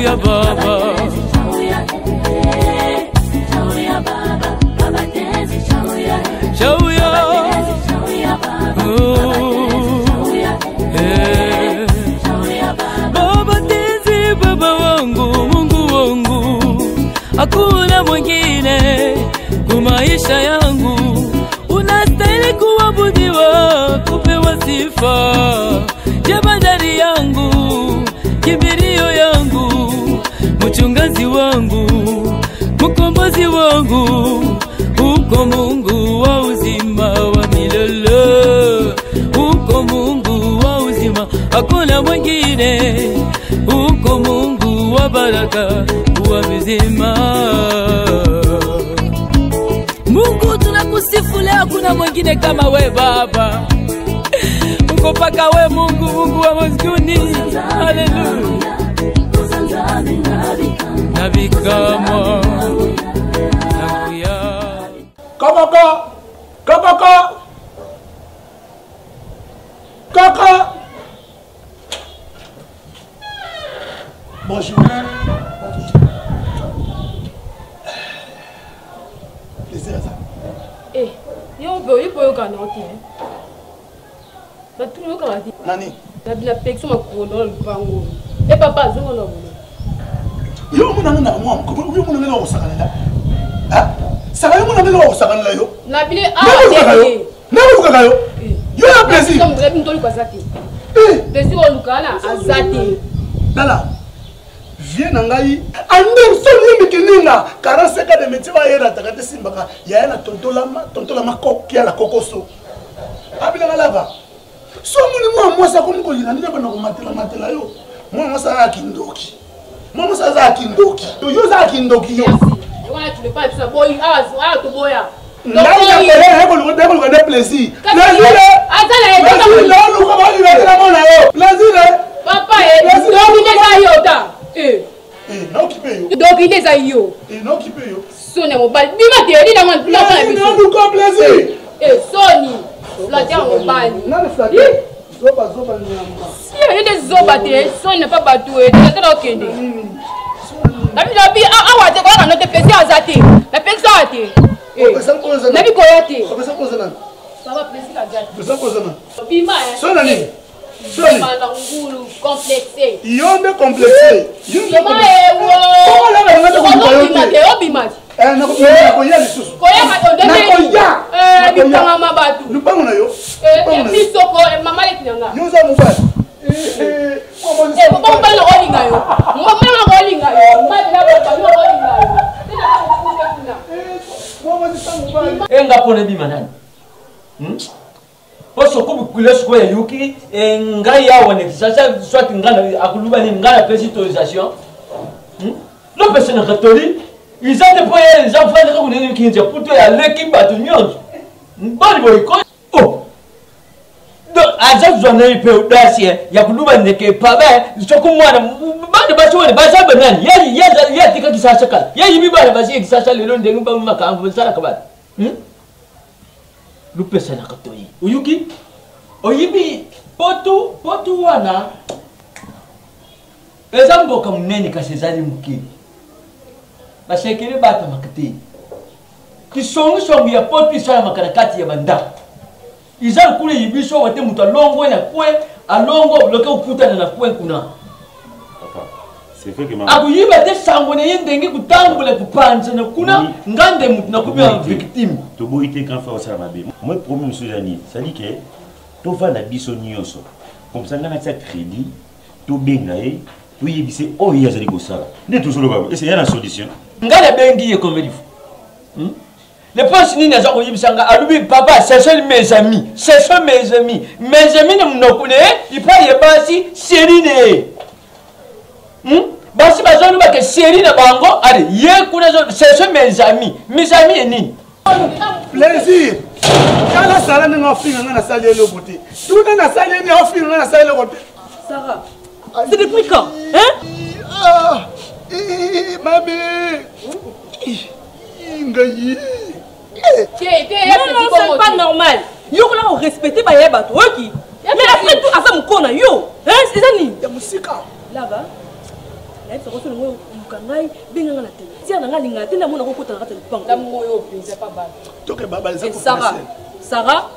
ya baba. Baba tenzi, baba wangu, Mungu wangu, hakuna mwingine kwa maisha yangu. Unastahili kuabudiwa, kupewa sifa. Jemadari yangu, kimbilio yangu, mchungaji wangu, mkombozi wangu, uko Mungu wa uzima wa milele, uko Mungu wa uzima, hakuna mwingine, uko Mungu wa baraka wa mzima. Mungu tunakusifu leo, hakuna mwingine kama we Baba. Uko paka we Mungu, Mungu wa mbinguni. Haleluya. Nabikamo. Kaka. Bonjour. Eh, yo kana oti. Ba tu yo kana oti. Nani? Na bila pexo makono lupango. Eh papa zongo na bolo. Yo muna na mwa, yo muna na osakana. Ah? Saka yo muna na osakana yo. Na bila Na luka yo. Yo ya plaisir. Comme vous avez kwa zati. Plaisir o lukana azati. Dala. Viens nangai ande soni mikininga 45 de métier va yera takate simbaka ya na tontolama kokia la kokoso abila ngalava so muni mwa sa komko yina ndeba na komatela yo mwa sa akindoki mwa sa za akindoki to yo za akindoki yo wana tu ne pas ça boy ah to boya là il y a des plaisir plaisir là nous comment il va la mona yo plaisir papa domine ça yota non qui paye yo donc il est à yo non qui paye yo sonne mon bal bima te ri na mon plan non nous comme plaisir Sony la dia mon bal non le flatter zoba nyamba si il y a des zoba te Sony n'est pas batoué tu t'as okende la bi awa te ko na te pesi azate la pesi azate na bi ko yate ko pesa ko zana ça va plaisir azate pesa ko zana bima sona ni soni ngulu complexé yonde complexé yoma ewo obima na ko ya lisusu ko ya ma to de bipanga mabatu lupango na yo bisoko mama le kinanga yoza mobali ko ba lo olinga yo mo lo olinga yo ma na ba lo olinga yo tena ko kuna Enga pone bima nani? Poso kubukule siko ya yuki ngai ya wane sasa soit ngana akuluba ni ngana pesi autorisation. Le personne catholique, ils ont déployé les enfants de Kouné qui ont plutôt à l'équipe à tout le monde. Bon boycott. Oh. Donc à chaque journée il peut audacieux, il y a kuluba ne que pas ben, ce que moi de baso de basa benan. Ya tika qui ça saka. Ya yimi ba basi qui ça le long de ngba maka ça la kabal. Le personne catholique. Uyuki oyibi potu wana ezambo kamunene kasezali muki bashekele bata makati kisongo ya potu isala makarakati ya banda izali kule yibiso wate mutu alongo na kwe alongo loke ukutana na kwe kuna c'est vrai que maman akuyiba te sango ne yendenge kutambula kupanza na kuna ngande mutu na kubya victime to boite quand fa osala mabe moi premier monsieur Jani ça dit que to va na biso nyonso comme ça ngana tsa crédit to benga to yebise o yazali ko sala ne to solo baba et c'est une solution ngala bengi ye comme il faut les penses ni nazo yebisa nga alubi papa c'est seul mes amis ne mnokune il pas yebasi serine basi bazonu ba que serine bango allez ye kuna c'est seul mes amis et nini plaisir kala sala ni ngofinga ngana sala le côté tout na sala ni ngofinga ngana sala le côté Sarah c'est depuis quand Mami ngai non, c'est pas normal. Yo là respecter ba yeba to ok. Mais après tout asa mukona yo. Hein, c'est ça ni. Ya musika. Là-bas. na yebi soko ngo mukangai benga na tele tia na ngalinga tena mona ko kota na tele pang la moyo pinza pas bal to ke baba les Sarah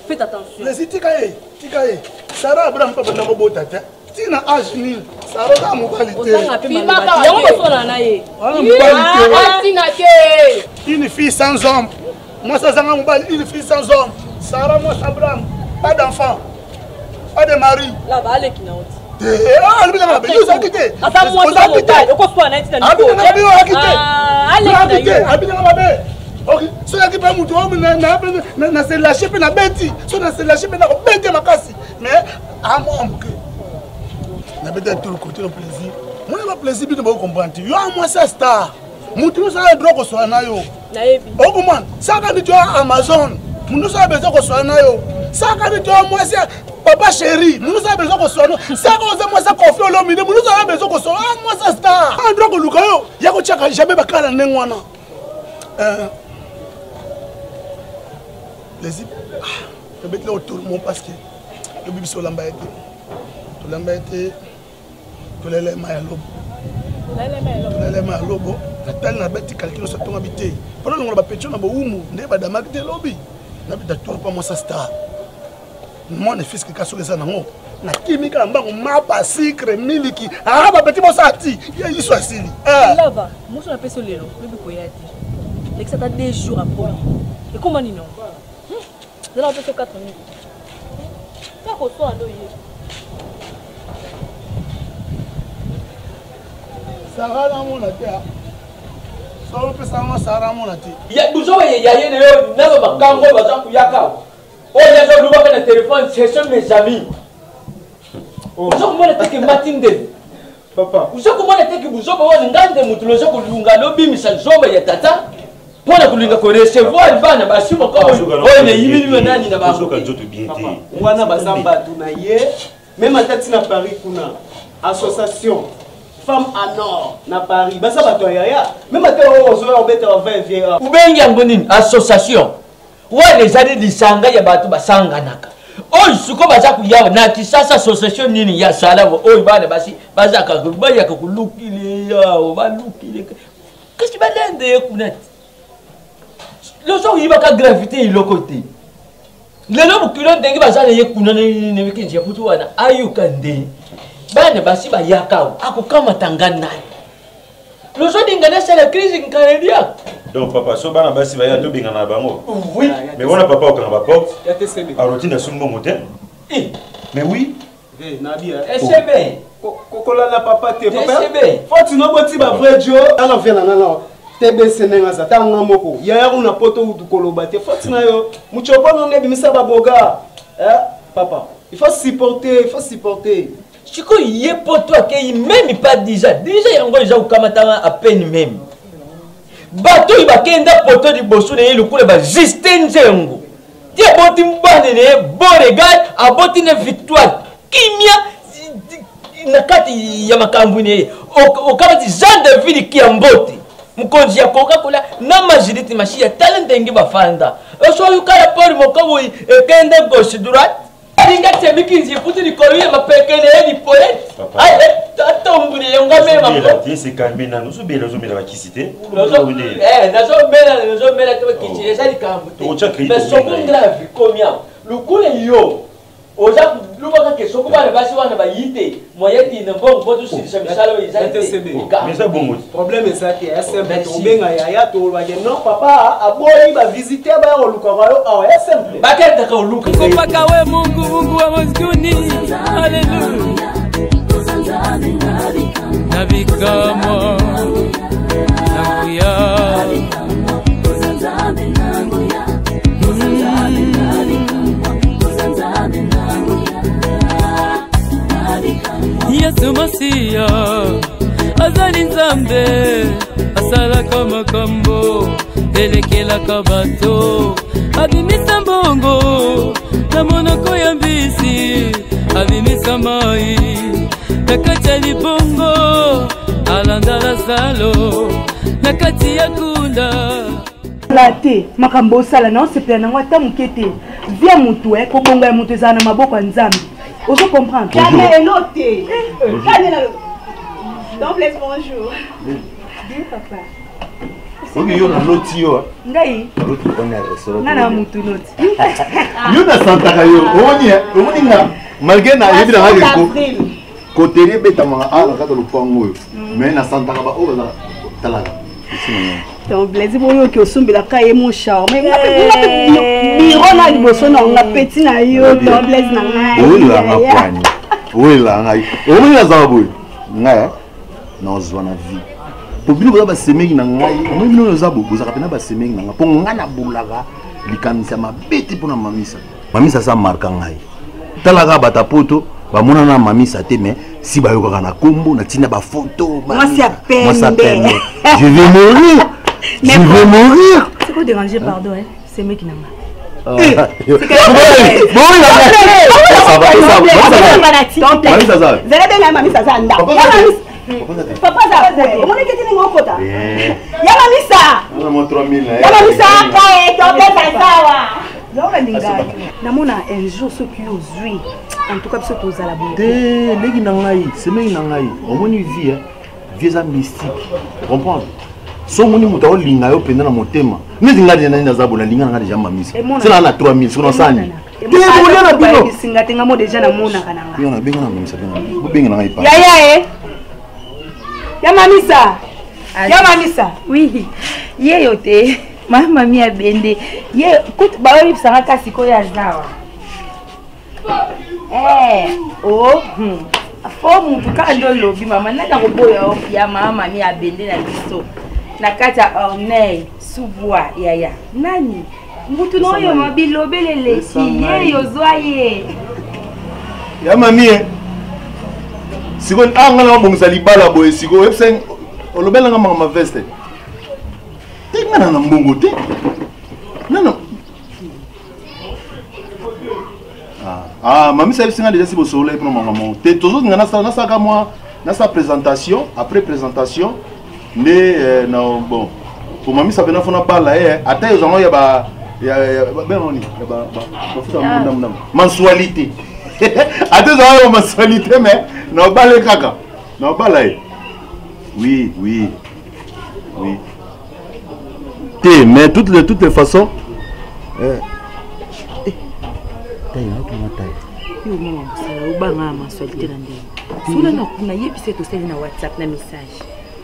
faites attention les tikaye Sarah Abraham papa na bobota ta tina âge nil Sarah ka mobali te yango ko sona na ye tina ke une fille sans homme moi ça zanga mobali une fille sans homme Sarah moi Abraham pas d'enfant pas de mari là va aller qui na oti Papa chéri, nous avons besoin de soigner. Ça cause moi ça confie au l'homme, nous avons besoin de soigner. Moi ça star. Un droit que Lukayo, yako chaka jamais bakala nengwana. Les je vais mettre autour mon parce que le bibi sur l'ambaité. Tout l'ambaité. Tout les maïlobo. Les maïlobo. La telle n'a pas été calculée sur ton habité. Pendant que on va péter on a boumu, ne va damakte lobby. N'a pas tout pas moi ça star. Moi ne fils que kasole ça nango na kimika mbango mapa sucre miliki ah ba petit bosati il soit asili là va moi je l'appelle solelo le ko yati et que ça t'a 2 jours après et comment ni non de là on fait 4 minutes ça ko so ando ye Sarah na mona tia so pe Sarah mona tia ya buzo ye yaye ne yo na ba kango ba za ku yaka. Oh, il y a un téléphone, c'est ça mes amis. Vous savez comment on est Matinde? Papa. Vous savez comment on est que vous avez un mutuloso kulunga lobi misalzomba ya tata. Pona kulinga ko recevoir bana basimo ko oyo ne yimi nani na ba. Wana bazamba tunaye même atati na Paris kuna association femme à nord na Paris. Basa bato yaya même atao ozo obeta 20 vieux. Ubengi ngoni association. Ouais les années lisanga ya batu basanganaka. Oh suko baza kuyawa na kisasa association nini ya sala oh bana basi baza ka baya ka kulukile ya obalukile. Qu'est-ce que balende kunat? Le son yiba ka gravité ilokoti. Lelo bukilo ndenge baza le kunana ne weekend ya putu wana ayukande. Bana basi bayaka akukama tangana. Le son dingana c'est la crise incardia. Donc papa so bana basi ba ya to binga na bango. Oui. Mais on a papa au kanga porte. Ya TCB. A routine sur mon motel. Mais oui. Nabi. SCB. Kokola na papa te papa. SCB. Faut tu no boti ba vrai Dio. Ala vela na. TBC nenga za tanga moko. Ya ya una poto du koloba te. Faut tu na yo. Muchopa no ne bimisa ba boga. Papa. Il faut supporter. Chiko yé poto akei même pas déjà yango déjà ukamatanga à peine même. Bato ibakenda poto di bosu ne lukule ba juste nzengo. Ti aboti mbane ne bon regard aboti ne victoire. Kimia nakati ya makambu ne okamati Jean de Ville ki amboti. Mukonzi ya Coca-Cola na majorité machia talent ngi bafanda. Oso yukala pori mokawo ekenda gauche droite. Linga temikinzi puti ni koluye mapekele ni poète. Ay tatombu ni yonga mema. C'est calmé na nous obé les hommes la kisité. Nazo mela to kichi eza likambo. Mais soko grave combien? Lukule yo. Oza lubaka ke soko bana basi wana ba yite. Moyeti na bongo botu sirisha misala we eza TCB. Mais ça bon. Problème ezaki simple tobenga ya to ba non papa aboyi ba visiter ba oluka yo awa simple. Bakenda ka oluka. Kupaka we Mungu wa mzuni. Hallelujah. Nabikamo. Yesu Masiya azali nzambe asalaka makambo telekelaka bato abimisa mbongo na monoko ya mbisi abimisa mai na kati ya libongo alandala salo na kati ya kunda late makambo osala na osepela nango ata moke te via motu kobonga ya moto ezala na maboko ya nzambe. Vous comprenez? Donc, Blaise, bonjour. Bien, papa. Ok, yo na noti yo. Ngai. Noti on est restaurant. Nana mutu noti. Yo na Santa Cayo. Omoni nga malgré na yebi na ngako. Côté beta manga ala ka to pango. Mais na Santa Cayo o ba talaka. Donc Blaise boyo ki osumbela ka ye mon charme. Biro na liboso na nga petit na yo donc Blaise na ngai. Ola ngapani. Ola ngai. Omoni na zaboy. Nga na zwana vie. Pobino ba semengi na ngai. Omoni no zabo bozaka pena ba semengi na nga. Po nga na bulaka likanisa mabeti pona mamisa. Mamisa sa marka ngai. Talaka bata poto ba mona na mamisa te mais si ba yoka na kombo na tina ba photo. Moi c'est à peine. Moi ça peine. Je vais mourir. Je vais mourir. C'est quoi déranger pardon hein? C'est mec qui n'a pas. Papa ça on est que tu n'es pas kota. Ya mamisa. On a 3000 là. Ya mamisa kae to pesa sawa. Zora ninga. Namona un jour ce qui ozui. En tout cas ce tous à la bonne. Te legi na ngai, semaine na ngai. Omoni vie hein. Vie ça mystique. Comprendre? So moni muta o linga yo penda na motema. Nezi ngadi na nda zabo na linga na déjà mamisa. C'est là na 3000 sur sani. Te bolia na bino. Singa tenga mo déjà na mona kananga. Yo na benga na mamisa benga. Bu benga na ngai pa. Ya Ya mamisa. Ya mamisa. Oui. Ye yote. Mama mia bende. Ye kut ba ori bisanga kasi ko ya zawa. Oh. Fo mutu ka ndo lobi mama na ko boya ya mama mia bende na biso. Na kata ornei subwa yaya. Nani? Mutu no yo mabilobelele ki ye yo zoye. Ya mami Sikon angala bongo salibala boy siko website olobela ngama ma veste. Tingana na mbongo te. Non. Mami ça singa déjà si bo soleil pour maman. Te toujours ngana ça ka moi na sa présentation après présentation mais non bon pour mami ça bena fona parla ata yo zango ya ben on ba mensualité. À deux ans, mensualité, mais non, pas les caca. Non, pas là. Oui. Mais toutes les façons.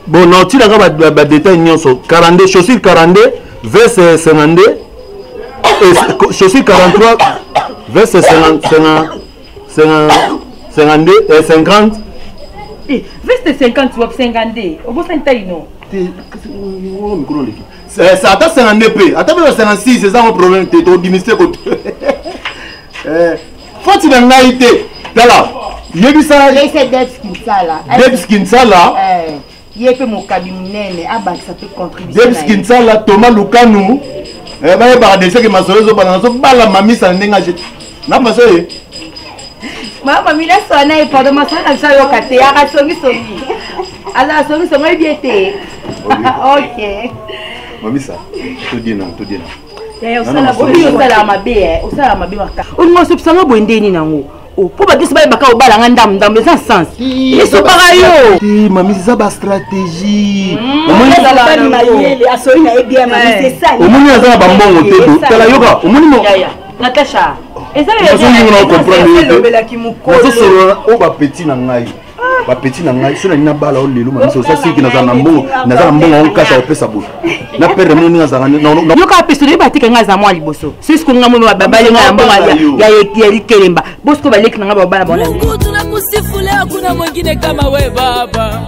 Bon, non, tu as des détails. 42, chaussures 42, veste 52, chaussures 43, veste 52 et 50. Veste 50 ou 52. Au bout de non. C'est à 52 p. À 56, c'est ça mon problème. Tu es au ministère. Faut tu n'en été. Là, il y a ça. Il y a Debs Kinsala. Debs Kinsala. Il y a mon cabinet. Ah, ça peut contribuer. Debs Kinsala, Thomas Lukanou. Eh ben, il y a des gens qui m'ont dit la mamie, ça n'a pas pas Mama mina sona e pardon ma sona ça yo kate ya songi ala songi songi bien té. OK. Mami ça. Tout dit non. Ya osala mabe osala mabe maka. On mo subsanga boendeni nango. Oh pour ba kisi ba baka obala nga ndam sans sens. Eso para yo. Ti mami c'est ça stratégie. Omoni za ba mayele asoi na bien mami c'est ça. Omoni za ba mbongo te. Tala yoka omoni mo. Natasha. Et ça les gens petit na ngai ba petit na ngai so na nina bala o lelo mami so ça c'est qui na za mbongo on kasa opesa bo na pere mo ninga za na yoka peso de batika nga za mwa liboso c'est ce qu'on nga mo babale nga mbongo ya likelemba bosko baleki na nga babala bona Mungu tunakusifule hakuna mwingine kama we baba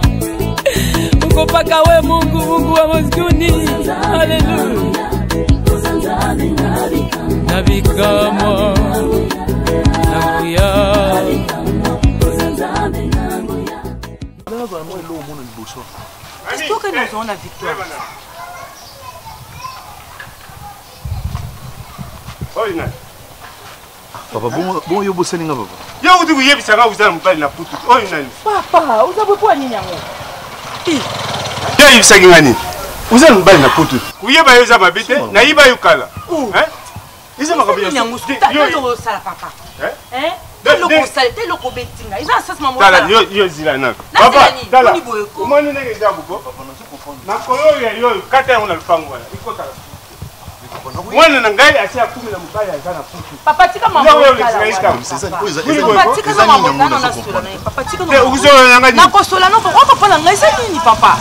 uko paka we Mungu wa mbinguni haleluya Nabikamo Nabuya Est-ce que nous avons la victoire? Papa, bon yo bossé ninga papa. Yo uti kuyebisa nga uzana mbali na putu. Oyo nani? Papa, uzabe kwa nini yango? Yo yebisa ngani? Uzana mbali na putu. Kuyeba yo za mabite na yiba yo kala. Hein? Isa makabia. Yo sala papa. Teloko sale, teloko betinga. Ils ont ça maman. Tala yo zilana. Papa, tala. Umani nenge jabuko. Na koyo yo kata on a le fango wala. Iko tala. Mwana na ngai asia 10 na mubaya sana futu. Papa tika maman. C'est ça. Papa tika maman na sola na. Papa tika na. Uzola nanga. Na kosola no pourquoi papa na ngai ça nini papa?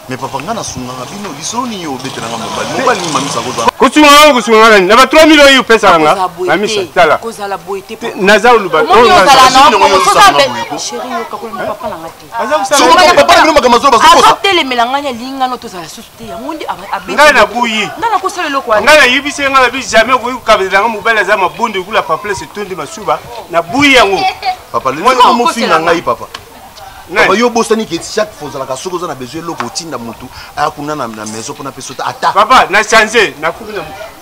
Mais papa ngana sunga bino lisoni yo betela nga mobali ni mamisa goza. Kusunga nani? Na ba 3 millions yo pesa nga. Mamisa tala. Kozala boité. Naza uluba. Chérie yo kakola papa na ngati. Aza papa bino makamazo bazo kosa. Azotele melanganya linga no tozala susute ya ngondi abeti. Ngana buyi. Ngana kosala loko wa. Ngana yibise ngana bi jamais ko kabela nga mobali za mabundi kula papa se tondi masuba na buyi yango. Papa le mo finga ngai papa. Papa yo bosani ke chaque fois za la kasoko za na besoin loko tinda mutu akuna na maison pona pesota ata. Papa na changer na kubi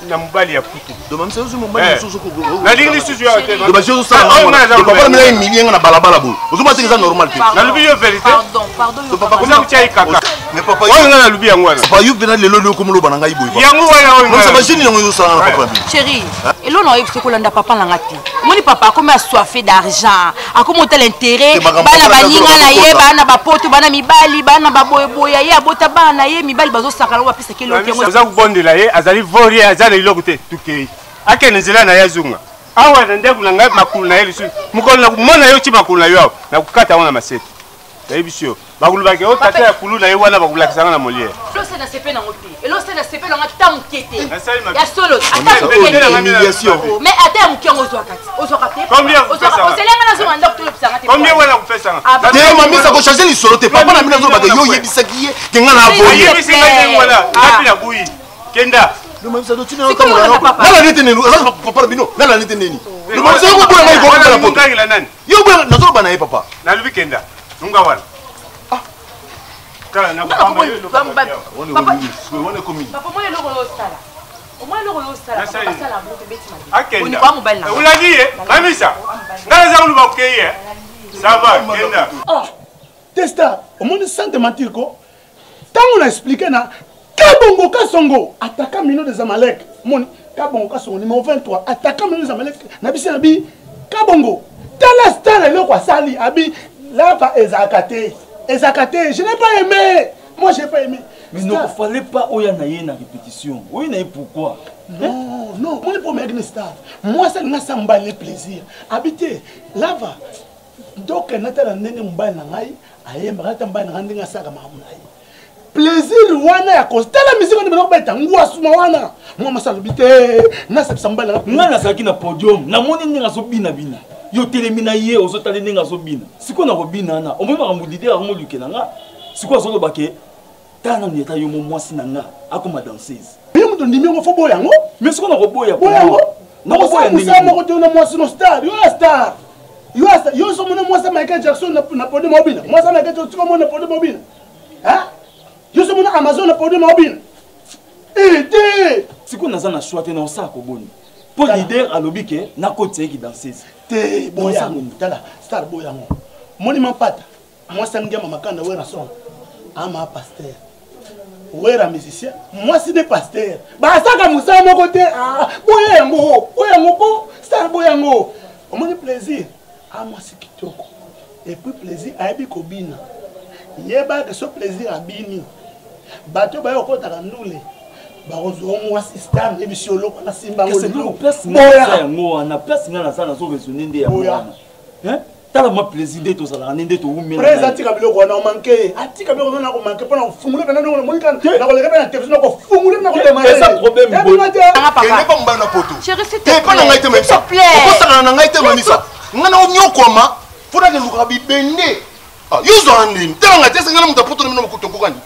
na mobali ya putu. Do mamse zo mobali susu ko. Na lingi susu ya te. Do ba jo sa na papa me na million na balabala bo. Ozuma tinga normal te. Na lubi yo vérité. Pardon. Papa kuna kuchai kaka. Mais papa yo na lubi yango wana. Papa yo bena lelo loko mulo bana ngai boy. Yango wana oyo. Mo sa machine yango yo sa na papa. Chérie, elo no yebise ko landa papa na ngati. Moni papa comme assoiffé d'argent, a comme tel intérêt, bana balinga na ye bana bapoto bana mibali bana baboya ye abota bana ye mibali bazo sakala wa pesa kilo kengo. Za kubondela ye azali vori azali iloko te tukei. Akene nzela na yazunga. Awa na ndeku na ngai makulu na ye lisu. Mukolo na mona yo chi makulu na yo na kukata wana masete. Ebisio bakulubake o tata ya kulu na ye wana bakulakisanga na moliere. Lose na sepe na ngoti. Elo se na sepe na ngata mukete. Ya solo ata humiliation. Mais ata mukengo zo akati. Ozo kate. Combien ozo koselenga na zo manda kutoyo pisanga te. Combien wana kupesa nga? Te mamisa ko changer li solo te. Papa na mina zo ba yo yebisaki ye kenga na boye. Yebisinga ye wana. Ngapi na buyi. Kenda. No mamisa do tina ko na papa. Nala nete nenu. Asa papa bino. Nala nete neni. No mamisa ko boye ngai ko na papa. Yo boye na zo ba na ye papa. Na lubi kenda. Nunga wana. Kala na papa yo lo papa. Wana komi. Papa moyo loko lo sala. Omoyo loko lo sala. Papa sala moto beti mali. Akenda. Kwa mobile na. Uladi ye. Mamisa. Ngala za uluba ukeye. Ça va, kenda. Testa, omoni sante matiko. Tango na expliquer na Kabongo Kasongo attaquant Mino des Amalek. Moni Kabongo Kasongo numéro 23 attaquant Mino des Amalek. Nabisi nabi Kabongo. Tala star le kwa sali abi lava ezakate. Ezakate, je n'ai pas aimé. Moi j'ai pas aimé. Mais il ne fallait pas oya na ye na répétition. Oui, na pourquoi? Non, non, moi pour mes star. Moi ça n'a samba le plaisir. Habiter lava. Donc natala ndenge mbana ngai ayemba kata mbana ndenge saka mamunai. Plaisir wana ya kosta la musique on ne peut pas ngwa suma wana. Moi masalo bité na sa samba la. Ngana saki na podium. Na moni ndenge so bina. Yo telemina ye ozotali ndenge so bina. Siko na ko bina na. O mema mo leader mo luke na nga. Siko so lobake. Tana ni eta yo mo mwasi na nga akoma danseuse. Yo mo ndimi ngo fo boyango. Mais siko na ko boya. Boyango. Na ko boya ndenge. Musa mo ko te na mwasi no star. Yo star. Yo so mo na mwasi Michael Jackson na podium mobile. Mwasi Michael Jackson mo na podium mobile. Hein? Yo so mo na Amazon na podium mobile. Te siko naza na choix te na osaka ko boni. Pour leader alobi ke na ko tie ki danseuse. Te boyango tala star boyango. Monument pata. Mwasi ngema makanda we na son. Ama pasteur. Wera musicien. Moi c'est des pasteurs. Ba saka musa moko te. Ah, boyango ko star boyango. On m'a plaisir. Ah moi c'est kitoko. Et puis plaisir aibi kobina. Yeba que ce plaisir abini. Bato ba yo kota ndule. Ba ozo moi star et bisiolo na simba ngo. C'est le place na place na sana so raisonner ndé ya mwana. Hein? Tala ma plaisir de to sala ndé to umela. Présenter kabilo ko na manquer. Ati kabilo ko na ko manquer pour na fumule bana no monika na ko leka na télévision ko fumule na ko demander. C'est ça problème. Kende pa mbana poto. Chérie s'il te plaît. Pas na ngai te même ça. Ko sala na ngai te même ça. Ngana o nyokoma. Fona ke luka bibende. Ah, yuzo andini. Tala ngai te ngana muta poto na ko tokokani.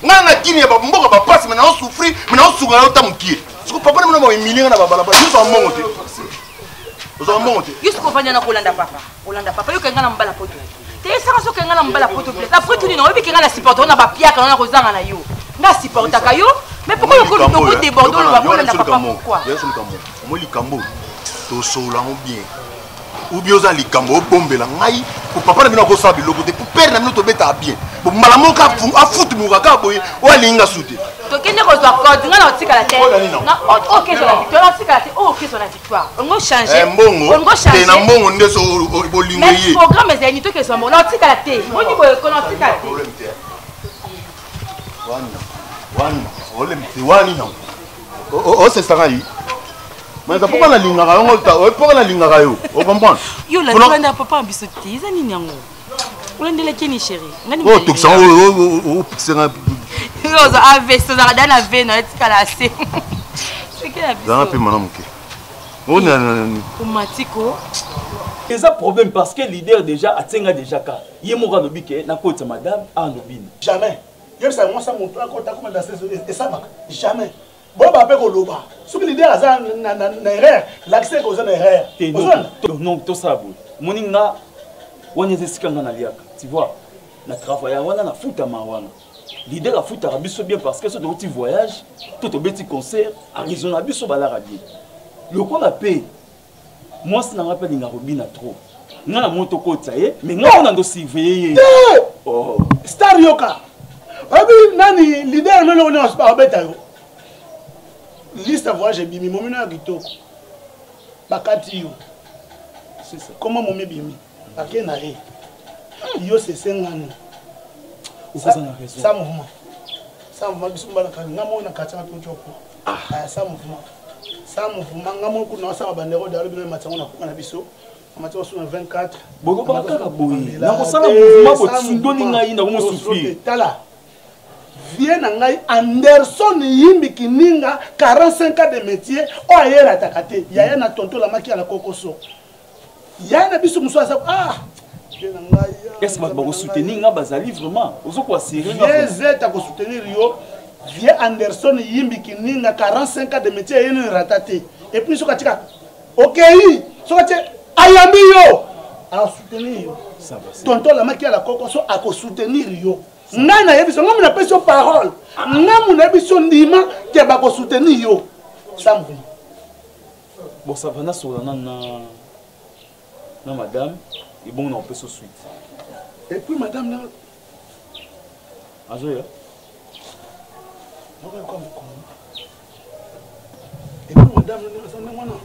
Ngana kini ba mboka ba passe maintenant souffrir, maintenant souga na tamukie. Siko papa na mo humilier na babala ba yuzo amongo te. Yuzo amongo te. Yuzo ko fanya na kolanda papa. Kolanda papa yo kenga na mbala poto. Te saka so kenga na mbala poto plate. Après tout non, obi kenga na supporter na ba piaka na kozanga na yo. Na supporter ka yo, mais pourquoi yo ko déborder le ba kolanda papa pourquoi? Yesu kambo. Moi likambo. To sola on bien. ou bien oza likambo obombela ngai pour papa na bino akosala biloko te pour père na bino tobeta bien bon mbala moko afutumuka kaka boye oyo alingi asute tokende kozwa code nga na otikala te okezwa na victoire ongo change mbongo te na mbongo nde so bolingo ye programme ezali tokezwa mbongo na otikala te oni boye kona otikala te wani na osesanga yi mais pourquoi na lingaka yango pourquoi na lingaka yo o comprendre yo la tolanda papa biso te eza nini yango olandelaki ni chéri o tokisanga o pikisanga oza avesi ozala da na ve na etikala ase zanga mpe mana moke omatiko eza problème parce que leader déjà atenga déjà ka ye moko alobi ke nakotisa madame andobini jamais yebisa mwasa moto akota koma dans esabaka jamais bon bape koloba soki leader aza na erreur l'accès koza na erreur non tosala boye moni nga wana eza esika nga naliaka tu vois na travail wana na futama wana leader afutaka biso bien parce que so tokoti voyage to tobeti concert arizo na biso balaka bien lokola mpe mwasi nanga mpe alinga kobina trop nga na moto kotisa ye mais nga wana ndosurveille ye star yoka abi nani leader nani one abeta yo liste voyage ebimi momi na kitoko bakati yo comment momi ebimi ake na ye yo sesengani okoza na raison sa mouvement biso mbala kali nga mona katanga tochoko sa mouvement nga moko kuna osala bandero dalo bino matango na kuma na biso amatango sur 24 boko bakaka boye na kosala mouvement botundoli ngai na komo souffrir tala vie na ngai Anderson Yimbi Kininga 45 ans de métier o ayera takate yaya na tonto la maki ala kokoso yaya na biso muso asa est-ce que vous soutenir nga bazali vraiment ozo ko assurer nga zeta ko soutenir yo vie Anderson Yimbi Kininga 45 ans de métier yene ratate et puis soka tika okei soka te ayambi yo a soutenir yo tonto la maki ala kokoso a ko soutenir yo nga na yebiso nga muna pesi parole nga muna yebiso ndima te ba ko soutenir yo sambu bon ça va na solana na madame et bon on peut se suite et puis madame là azoya et puis madame là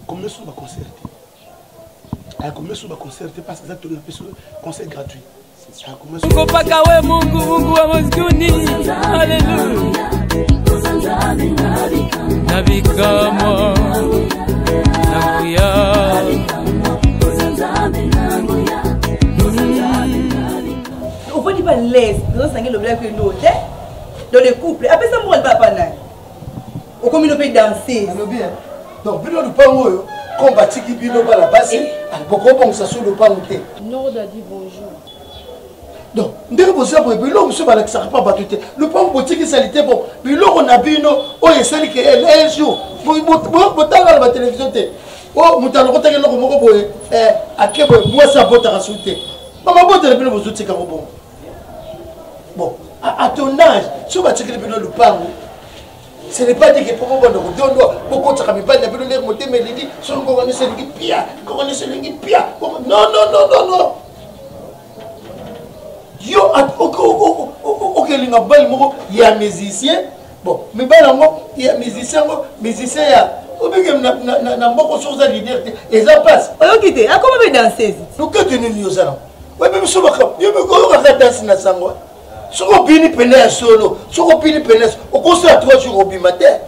combien sont ba concert combien sont ba concert parce que ça tourne un concert gratuit Ukopaka we Mungu wa maskuni. Haleluya. Nabikamo. Nakuya. On peut dire pas l'aise. Dans ce le blague que l'autre. Dans les couples. Après ça, moi, elle va pas là. Au commun, on peut danser. Donc, bilo du pango, combattre qui bilo pas la base. Pourquoi bon ça sur le pango? Nord a dit bonjour. Donc, dès que vous avez vu l'homme, pas battu. Le point boutique salité bon. Mais l'homme on a vu non. Oh, il s'est dit qu'elle est un jour. Vous avez la télévision. Oh, vous avez le mot boy. À quel point moi ça peut t'assurer. Maman, vous avez le vous outils bon. Bon, à ton âge, si vous avez le pan, ce n'est pas dit que pour vous, on doit beaucoup de travail. Il y a plus de monter, mais il dit, si on connaît ce qui pire, on connaît ce qui pire. Non. Yo ok linga bal moko ya musicien bon mais bala mo ya musicien ya obike na mboko soza leader et ça passe oyokite akoma be danser donc que ni yo sala ouais même so baka yo me ko ka danser na sango soko bini pene solo soko bini pene au concert 3 jours au bimate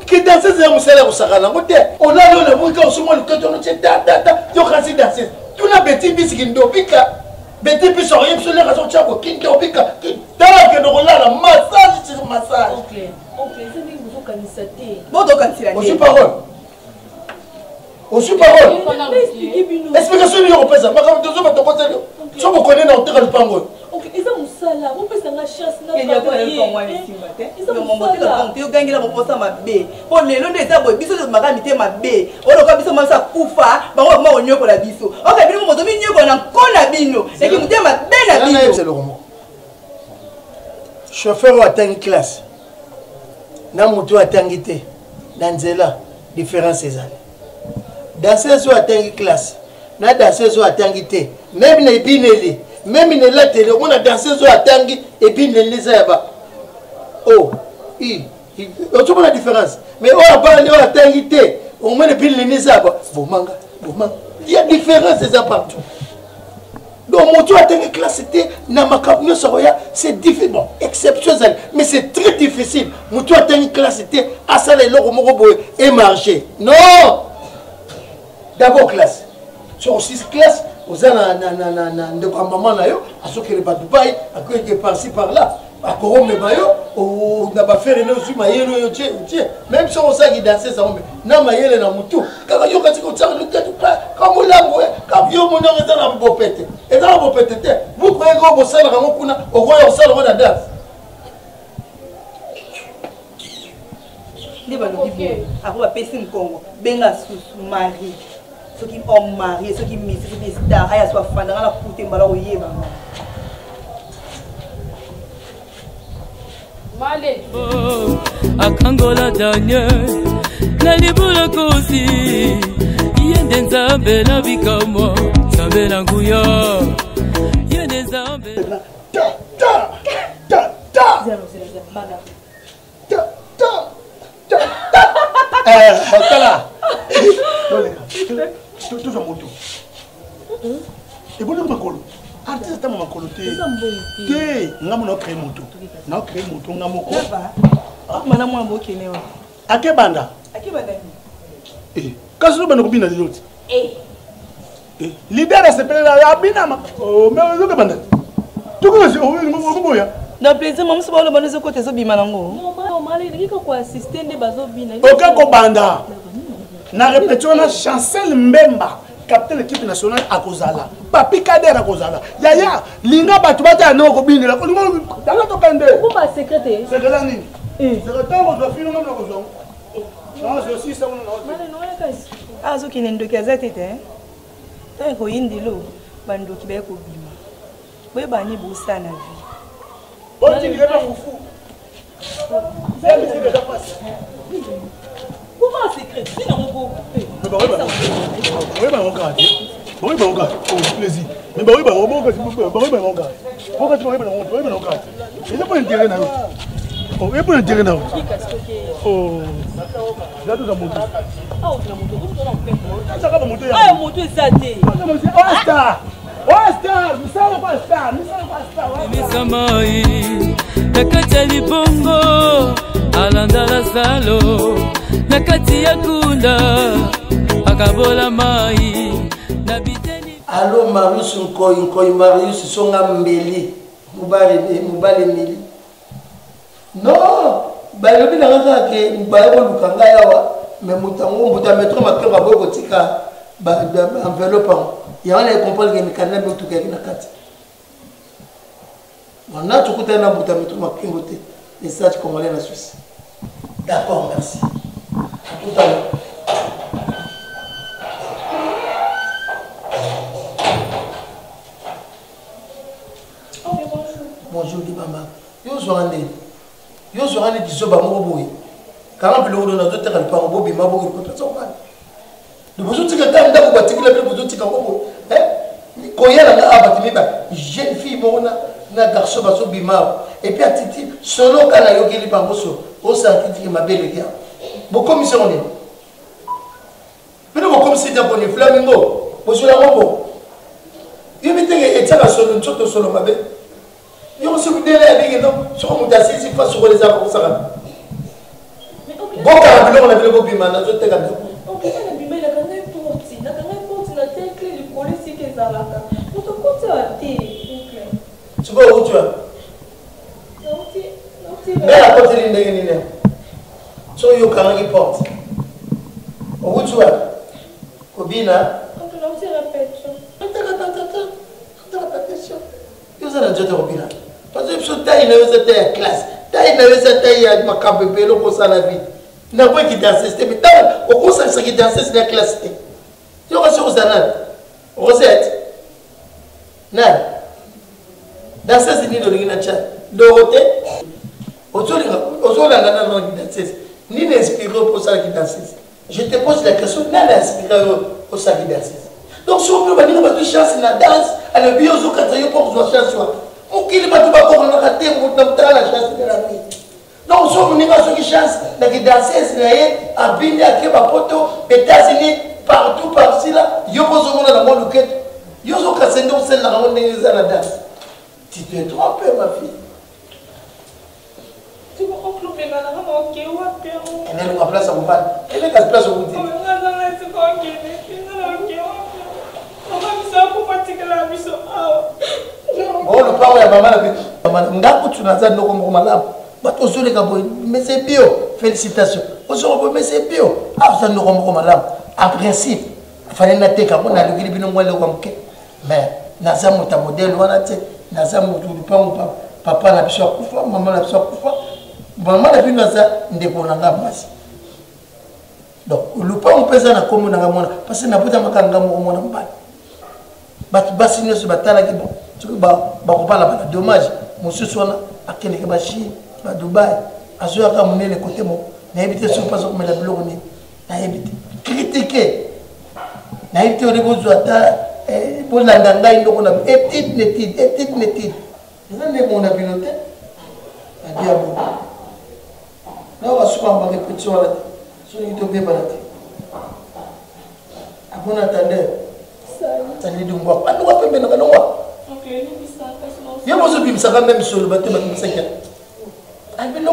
que danser c'est un salaire au sakana ngote on a le mo so mo le que on tata yo kasi danser tu na beti bisiki ndopika Betty puis rien sur les raisons de qui t'ont piqué. T'as que nous la massage sur massage. Ok, c'est bien que vous connaissez. Bon, donc, quand il a dit. On suit parole. Explication de l'Europe, ça. Ma femme, deux hommes, ton côté. Si vous connaissez, on te rend pas moi. Ok, ils ont ça là. Vous pouvez s'en chasse. Il y a pas de moi ici, matin. Ils ont mon côté là. Tu gagnes là, mon poste ma baie. Pour les longs des arbres, biso de ma ramité ma baie. On a biso ma sa koufa. Bah moi on y a pour la biso. Ok, bien mon domaine y a qu'on a qu'on bino. Et qui me dit ma belle la bino. C'est le roman. Chauffeur atteint une classe. N'a moto atteint guité. Dans zela différence c'est ça. danseuse oyo atangi classe na danseuse oyo atangi te même na ebineli même na elateli omona danseuse oyo atangi ebineli eza ya ba o ozomona différence mais oyo abandi oyo atangi te omona ebineli eza ya ba bomanga il y a différence eza partout donc moto atangi classe te na makambo nyonso oya c'est difficile bon exception ezali mais c'est très difficile moto atangi classe te asala eloko moko boye emarché non d'abord classe sur aussi classe aux na ndeko maman na yo asokele ba Dubaï akoyeke par-ci par-là akorome bayo o na ba faire ne aussi mayelo yo tie même si on sait qu'il danser ça na mayele na mutu kaka yo kati ko tsaka le tête pas comme lango comme yo mon eza na bopete eza na bopete te vous croyez que vous sala rango kuna o royo sala ro na danse ndi balobi ako bapesi mkongo benga susu mari soki homme marié soki misi soki star aya so afandanga na kute mbala oyeba Male akangola Daniel na libula kosi yende nzambe na bikamo nzambe na nguya yende nzambe Kala. Toujours moto. Et bon makolo. Artiste ta makolo te. Te, ngamu na créer moto. Na créer moto ngamoko. Ah mana mwa mbokene wa. Ake banda. Kaso bana ko bina liloti. Leader a sepelé la bina ma. Oh mais zo banda. Tuko si o boya. Na plaisir mamu so balo bana zo côté zo bima nango. Non, mali ndika ko assister nde bazo bina. Oka ko banda. Na répétition na Chancel Mbemba. Capitaine l'équipe nationale à Kozala. Papi Kader à Kozala. Yaya, linga batubata no ko binela. Ko linga dala to kande. Ko ba secrétaire. Secrétaire nini? Secrétaire mo do fino na ko zo. Non, c'est aussi ça on a. Mane no ya kasi. Ah zo kine ndoki azatete. Ta ko yindilo bandoki ba ko bima. Boye bani busa na vie. Bon tu ngebe fufu. C'est mi ti déjà passé. Comment secret? Si non go. Mais bah oui bah on garde. Bah oui bah on garde. Au plaisir. Mais bah oui bah on garde. Bah oui bah on garde. Pourquoi tu bah on garde? Il n'est pas intérêt là. Oh, il n'est pas intérêt là. Oh. Là tout ça monte. Ah, on a monté. Ça va monter. Ah, monter ça té. Oh star. Oh star, nous sommes pas star, nous sommes pas star. Misamai nakati bongo alanda la salo nakati ya kunda akabola mai na biteni. Allo Marius Nkoi Marius songa mbeli mubale mili. Non, balobi na ngaka ke mbaye ko lukanga yawa mais mutango mbuta metro makeba boy kotika ba enveloppe. Il y a un comprendre que mécanisme tout quelqu'un na kati. On a tout côté na mbuta metro makeba te. Les sages congolais na Suisse. D'accord, merci. Tout à l'heure. Bonjour, Maman. Yo zorande disoba moko boye. Quand on peut le donner d'autres par un bobi mabo ko personne pas. Le besoin de que ndako batikila le besoin de que ngoko. Koyela na abati ba. Jeune fille mona na garçon baso bima. Et puis atiti solo kana yokeli pamboso. O sa titi ma belle gars. Bo commission on est. Mais bo commission de bonne flamingo. Bo sur la rombo. Yo metenge etaka solo nchoto solo mabe. Yo se vous délai avec non sur mon dossier c'est pas sur les avocats ça. Bon car on a vu le bobi mana zo teka de. OK, na bima la kana porti, na telle clé du policier qui est là. On te compte à té. Tu vois où tu es? Mais la porte est ndenge nini? So yo kana ki porte. Où tu es? Kobina. On te lance répétition. Yo za na jote kobina. Parce que so taille na yo za taille classe. Taille na yo za taille ya makabebelo ko sa la vie. Na quoi qui danse mais taille au cours ça qui danse la classe. Yo ka so za na. Rosette. Na. Danse c'est ni do ngina cha. Dorothée. Ozolinga na no danse. Ni n'inspire pour ça qui danse. Je te pose la question, n'a inspiré au salut d'Assise. Donc, si on peut venir à chance dans la danse, à la bio, au quatrième pour que chance soit. On qu'il va tout d'abord on a raté pour la chance de la vie. Donc, si on venir à ce chance, la danseuse, à Bindi, à Kebapoto, États-Unis, partout, par-ci, là, il y a besoin de la moindre quête. Il y a besoin de la danse. Tu te trompes, ma fille. Tu vas enclouper la main, ok, ou à Pierre. Elle est à place à vous parler. Elle est à place à vous dire. Oh, le père et la maman, mais c'est bio. Félicitations. Mais c'est bio. En principe, il fallait noter qu'on a le grille mais Nazam est un modèle, Nazam est papa n'a pas maman n'a pas maman n'a plus Nazam, donc le pas on peut ça na comme na mona parce que na puta makanga mo mona mbala batu basine so batala ki bon tu ba ko bala dommage monsieur sona akene ke bashi ba Dubai azoya ka monene côté mo na éviter sur pas comme la blog ni na éviter critiquer na éviter au niveau de ta pour la nganga indoko na petite netide na ne mon habileté a diabo na wa souvent ba répétition là. Je suis tombé par la tête. À bon attendeur, ça lui dit on va pas nous appeler maintenant. Ok, nous ça. Il y a beaucoup de ça même sur le bateau, mais ça y est. Ah mais non.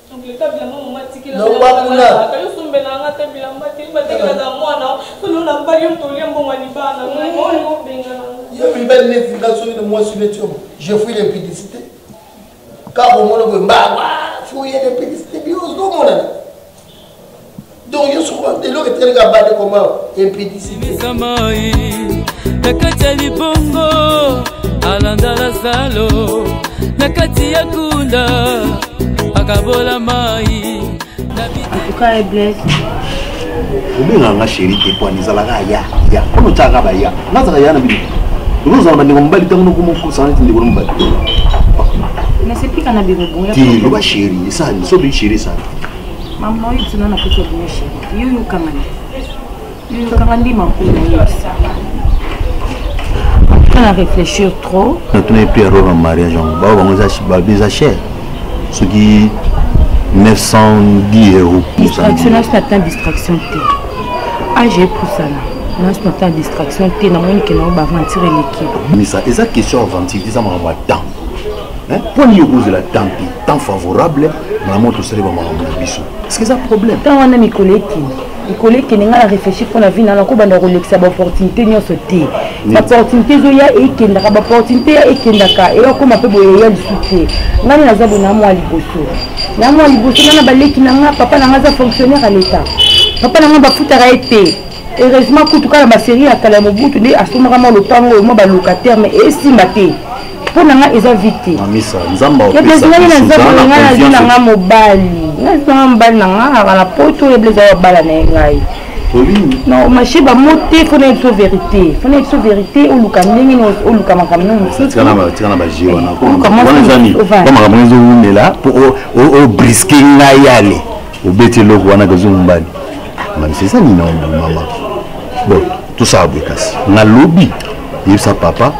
Donc le table maman m'a dit que la. Non pas là. Quand je suis là, on a table la m'a dit que la moi non. Nous n'a pas eu tout lien bon manibana. Moi benga. Il y a une belle négociation de moi sur le tube. Je fouille les publicités. Car au moment où on va fouiller les publicités, bien au monde. Donc, je suis en train de regarder comment impédicité. Nakati ya libongo alanda la salo nakati ya kunda akabola mai atuka e bless ubinga nga chéri te pwani zalaka ya kono chaka ba ya nazaka ya na bibi unoza na ndingo mbali tangu ko santi ndiko mbali na sepika na bibi bonga ti lo ba chéri ça so bi chéri ça maman il tuna na petit bonga chéri yo kamani ma couleur on a réfléchir trop. On a plus erreur en mariage. On va bien cher. Ce qui 910 €. Distraction, c'est pas distraction. Ah, j'ai pour ça là. Non, c'est pas distraction. T'es dans mon qui n'a pas aventuré l'équipe. Mais ça, et ça question aventure, ça m'a envoyé temps. Hein? Pour nous poser la temps favorable, la moto serait vraiment un bisou. Est-ce que c'est un problème? Quand on a mes collègues qui n'ont pas réfléchi pour la vie, on a une opportunité de sauter. L'opportunité est une opportunité et comme un peu de soutien. On a un papa n'a pas fonctionnaire à l'État. Papa n'a pas foutu à été. Heureusement, tout cas, la série à Kalamobu, tu dis à ce moment le temps où moi, locataire, mais et si maté. Pour nous, ils ont vite. Il y a des gens qui ont non, ma chérie, il faut être vérité. Il faut être vérité ou le caméra ou le caméra. C'est ça. Bon, tout ça a na lobby, il y a papa,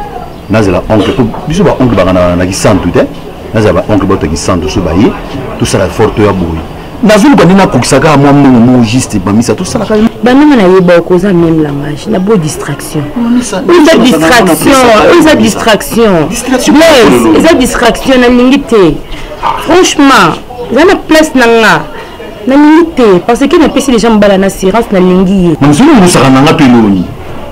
nazela oncle, biso ba oncle na ki santu te, nazela oncle boto ki santu so baye, tout ça la forte ya boui. Nazulu ba nina kokisaka moi mo juste ba misa tout ça la ka. Ba nina na yeba koza même langage, na beau distraction. Distraction. Distraction na lingité. Franchement, ça na place nanga. Na lingité parce que na pesi les gens bala na sirance na lingi. Nazulu musaka nanga peloni.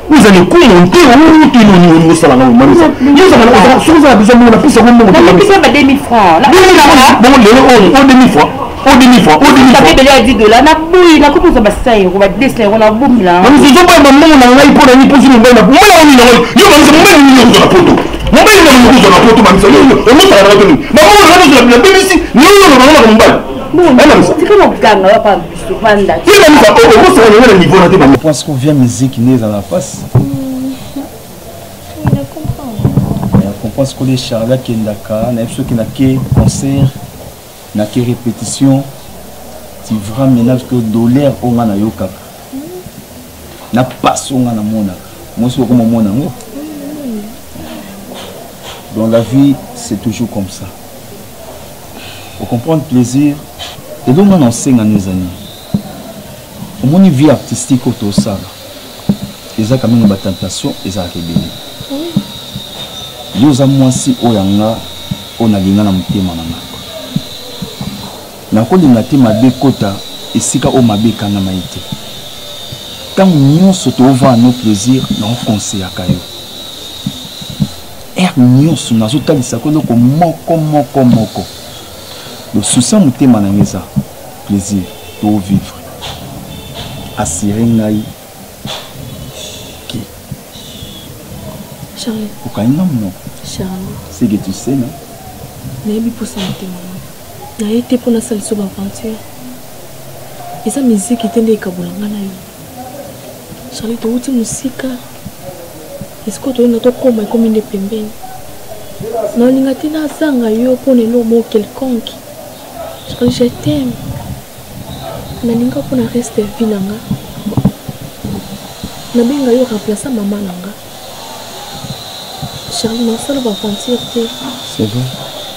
Vous allez commenter ou vous ça la maman. Vous avez besoin de la puce à mon nom. Vous avez besoin de 2000 francs. Bon, on 2000 francs. On 2000 francs. On 2000 francs. Ça fait 10 $. Na bouille, na coupe ça va ça, on va descendre, on a boum là. Nous faisons pas maman, on a un pour la nuit pour une bonne. Moi on y est. Yo, on met dans la photo. Mon père il a mis dans la photo même ça. On monte à la radio. Maman on a la BBC. Nous on va on va. C'est comme un gang, on va pas souvent là. Je pense qu'on vient musique née dans la face. On pense que les charlas qui sont là, ceux qui ont concert, qui répétition, tu verras maintenant que douleur on a yo kaka na passe on a na mona moi c'est comme mona ngo. Dans la vie c'est toujours comme ça. Pour comprendre plaisir et donc on enseigne à nos années au moins une vie artistique autour de ça ils ont quand même une tentation ils ont rebelle ils ont moi si oyanga on a linga na mutema nanga na ko linga te mabe kota esika o mabe kana maite tant nyonso to va no plaisir na conseil akayo nyonso na zo talisa ko loko moko le souci mutema na ngeza plaisir to vivre assurer ngai qui Charlie okaina non Charlie c'est que tu sais non nayebi posa motema naye te mpona saliso baaventure eza miziki te nde ekabolanga na yo Charlie touti mosika esiko toyenda tokoma ekomi nde pembeni naolinga te nazanga yo mpona elo mo quelconque Charlie je t'aime nalinga mpona reste vie nanga nabenga yo remplaça mama nanga Charlie nasala baaventure te c'est vrai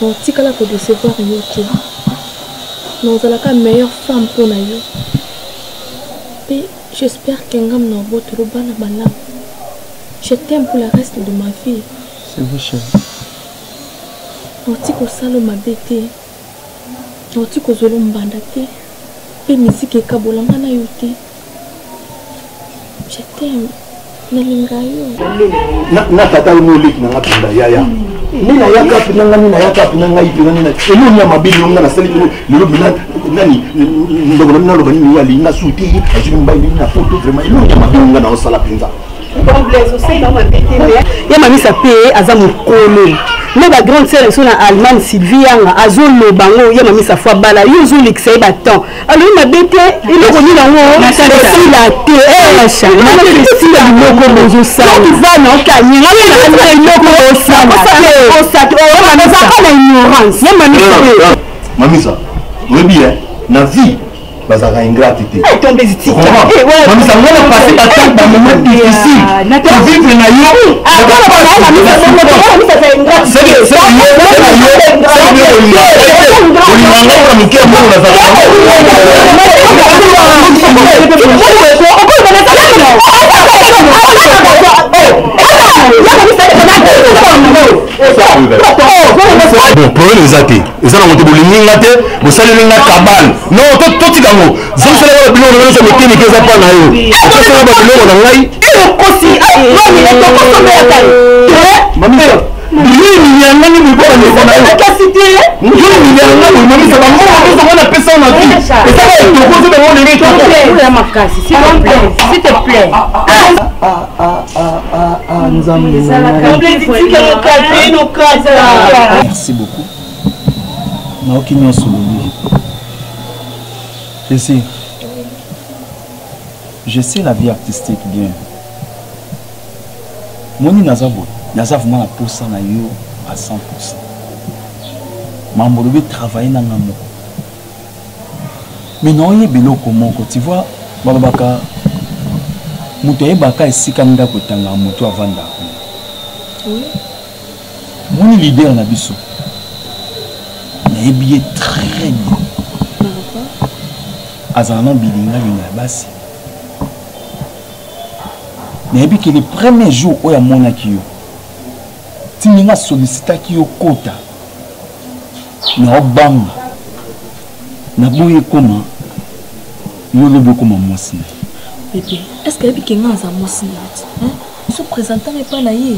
non tikala ko décevoir yo te nozalaka meilleure femme mpona yo mpe j'espère que ngam na obotolo bana malamu je t'aime pour le reste de ma vie c'est vrai chérie noti kosala mabe te noti kozwela mbanda te mpe miziki ekabolanga na yo te je t'aime nalinga yo na tata moleki nanga penda yaya nina yaka pinanga nina yaka pinanga ipinga nina elo nya mabili nga na sali lelo mina nani ndongo na mina lo bani ya linga suti ajini mbayi na photo vraiment elo nya mabili nga na osala pinza ya mamisa pe aza mokolo na ba grande sœur so na Allemagne Sylvie yanga azolo bango ya mamisa fois bala yo zo l'excès baton alors ma bête il ko ni nango na la te la changa na si la moko bozo sa tu vas na kanya na moko sa o sa o na za na ignorance ya mamisa oui bien na vie bazaka ingratitude tombe zitika mamisa ngona passer ta temps dans moment difficile pour vivre na yo bon problème eza te eza na moto bolinginga te bosalinga kabale non totikango zosalaka biloko na biso mekenike eza mpa na yo osala babiloko na ngai mamisa bilini yangani mikola ndeko na yo yangani mamisa bango ozonga na pesa na vie esaka etoko zo bango ndenge etoko makasi s'il te plaît merci beaucoup naoki nyonso lobi plaisir je sais la vie artistique bien moni naza boye naza vraiment na posa na yo à 100%. Mambo lobi travailler na ngamo. Mais non yebelo komoko, tu vois, babaka muto yebaka esika ndako tanga muto avanda. Oui. Mon leader na biso. Na yebiye très bien. Azana bilinga linga basi. Na yebi que le premier jour où ya mona kiyo. Tinga sollicita kiyo kota. Na obanga. Na boye comment yo lobo comme mwasi. Bébé, est-ce que yebi kenga za mwasi hein? Se présentant pas na ye.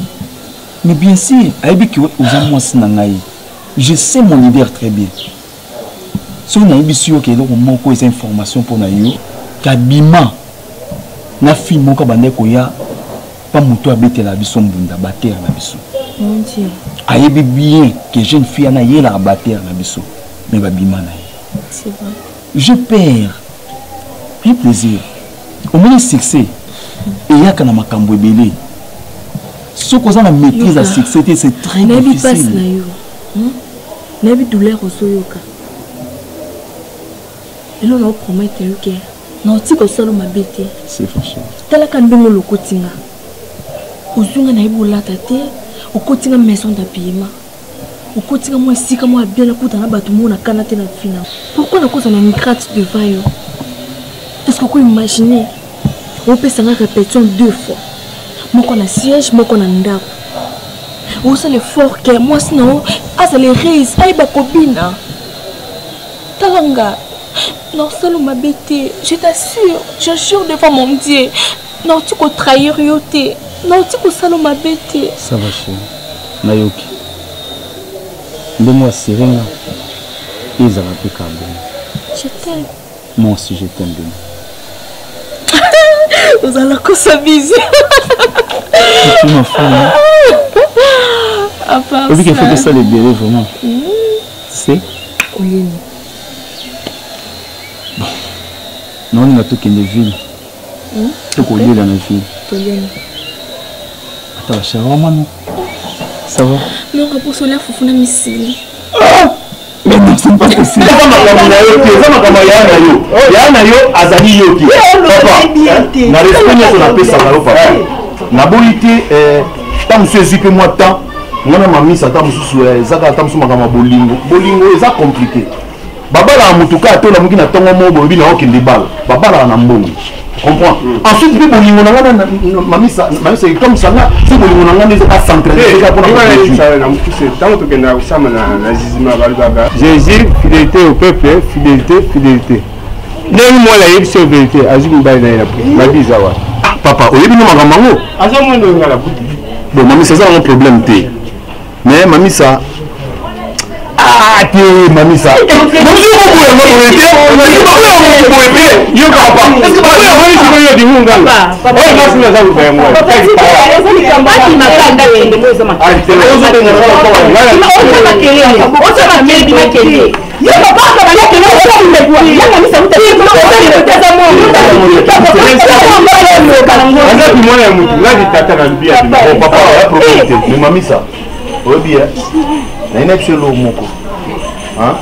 Mais bien sûr, yebi que oza mwasi na ngai. Je sais mon leader très bien. Si on a eu sûr que donc moko ces informations pour na yo, kabima na film moko bande ko ya pas moto abete la biso mbunda bater na biso. Mon Dieu. Ayebi bien que jeune fille na ye la bater na biso, mais babima na ye. C'est vrai. Je perds. Puis plaisir. Au moins succès. Et il y a quand ma cambo belé. Ce qu'on a la maîtrise à succès, c'est très difficile. Nabi douleur au soyoka. lelo na promettre que na otiko solo mabete c'est fâché tala kan bengo lokotinga uzunga na ibolata te okotinga maison d'habillement okotinga moi sika moi bien la kuta na batu mo na kana te na fina pourquoi na cause na ingrate devant yo est-ce que vous imaginez on peut s'en répétition 2 fois moko na siège moko na ndako où c'est l'effort que moi sinon ça les raise ay ba kobina talanga non solo ma bête je t'assure je jure devant mon Dieu non tu ko trahir yote non tu ko salo ma bête ça va chérie nayoki ndemo serenga ezala pe kabon je t'aime moi aussi je t'aime bien vous allez que ça bise tu m'as fait à oui qu'il faut que ça les bérets vraiment c'est oui non on a tout qu'il y a ville tout qu'on lieu dans la ville attends chérie vraiment ça va non pour cela faut faire misili mais non c'est pas possible ça va yo azali yoki papa na respect sur la paix ça va papa na bolité tant monsieur zipe moi tant mwana mamisa tant monsieur ezaka tant monsieur makama bolingo eza compliqué babala mutuka to la mukina tongo mobo bina okende bal babala na mbongo comprends ensuite bi bolingo na ngana mamisa comme ça là c'est bolingo na ngana eza centralisé pour na mukise tant to kenda usama na jizima balbaga Jésus fidélité au peuple fidélité ndenge mola yebise vérité azumi bai na ina ma bizawa papa oyebi no makambo azamu ndo ngala buti bon mamisa ça un problème té mais mamisa ah tu mamisa hein?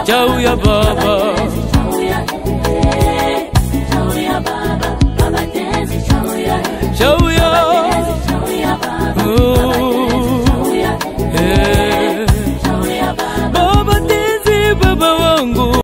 Chauya Baba